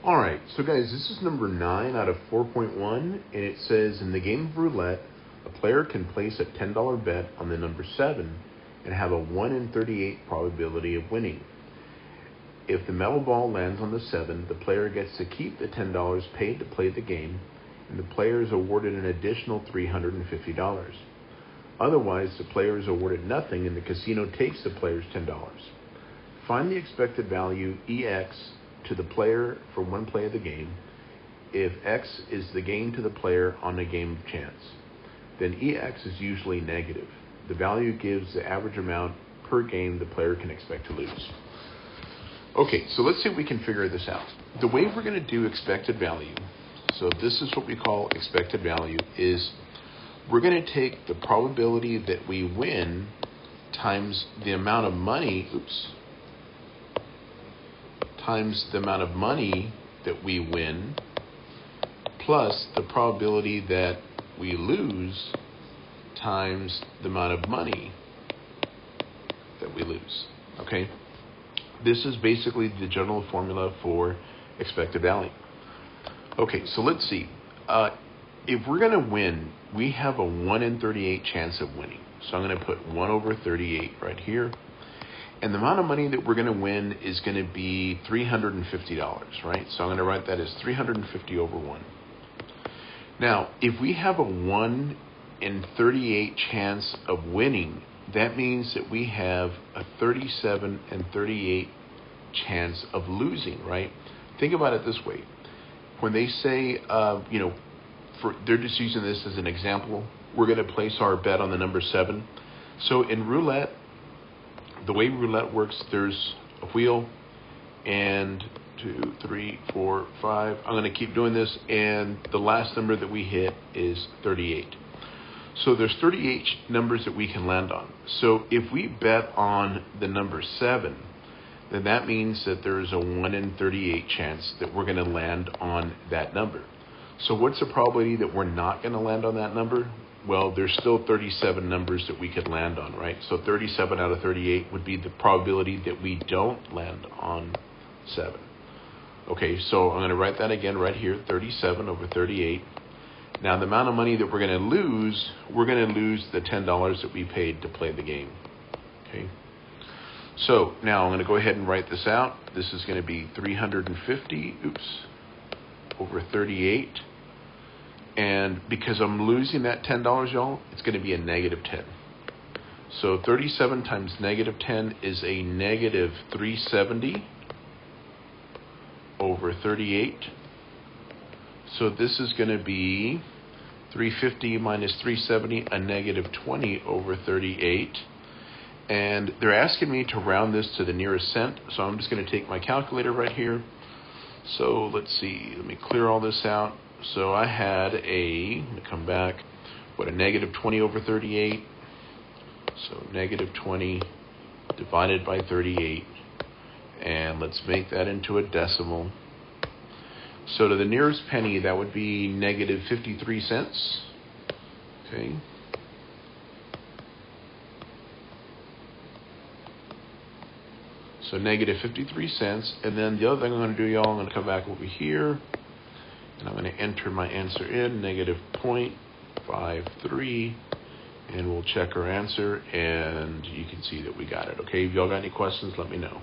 Alright, so guys, this is number 9 out of 4.1, and it says, in the game of roulette, a player can place a $10 bet on the number 7 and have a 1 in 38 probability of winning. If the metal ball lands on the 7, the player gets to keep the $10 paid to play the game, and the player is awarded an additional $350. Otherwise, the player is awarded nothing, and the casino takes the player's $10. Find the expected value EX to the player for one play of the game if X is the gain to the player on a game of chance. Then EX is usually negative. The value gives the average amount per game the player can expect to lose. Okay, so let's see if we can figure this out. The way we're going to do expected value, so this is what we call expected value, is we're going to take the probability that we win times the amount of money, times the amount of money that we win, plus the probability that we lose times the amount of money that we lose. Okay? This is basically the general formula for expected value. Okay, so let's see. If we're going to win, we have a 1 in 38 chance of winning. So I'm going to put 1 over 38 right here. And the amount of money that we're going to win is going to be $350, right? So I'm going to write that as 350 over 1. Now, if we have a 1 in 38 chance of winning, that means that we have a 37 and 38 chance of losing, right? Think about it this way. When they say, they're just using this as an example, we're going to place our bet on the number 7. So in roulette, the way roulette works, there's a wheel and 2, 3, 4, 5. I'm going to keep doing this, and the last number that we hit is 38. So there's 38 numbers that we can land on. So if we bet on the number 7, then that means that there's a 1 in 38 chance that we're going to land on that number. So what's the probability that we're not going to land on that number? Well, there's still 37 numbers that we could land on, right? So 37 out of 38 would be the probability that we don't land on 7. Okay, so I'm going to write that again right here, 37 over 38. Now, the amount of money that we're going to lose the $10 that we paid to play the game. Okay. So now I'm going to go ahead and write this out. This is going to be 350, over 38. And because I'm losing that $10, y'all, it's going to be a negative 10. So 37 times negative 10 is a negative 370 over 38. So this is going to be 350 minus 370, a negative 20 over 38. And they're asking me to round this to the nearest cent. So I'm just going to take my calculator right here. So let's see. Let me clear all this out. So I had let me come back, a negative 20 over 38. So negative 20 divided by 38. And let's make that into a decimal. So to the nearest penny, that would be negative 53 cents. Okay. So negative 53 cents. And then the other thing I'm going to do, y'all, I'm going to come back over here. And I'm going to enter my answer in, negative 0.53. And we'll check our answer. And you can see that we got it. Okay, if y'all got any questions, let me know.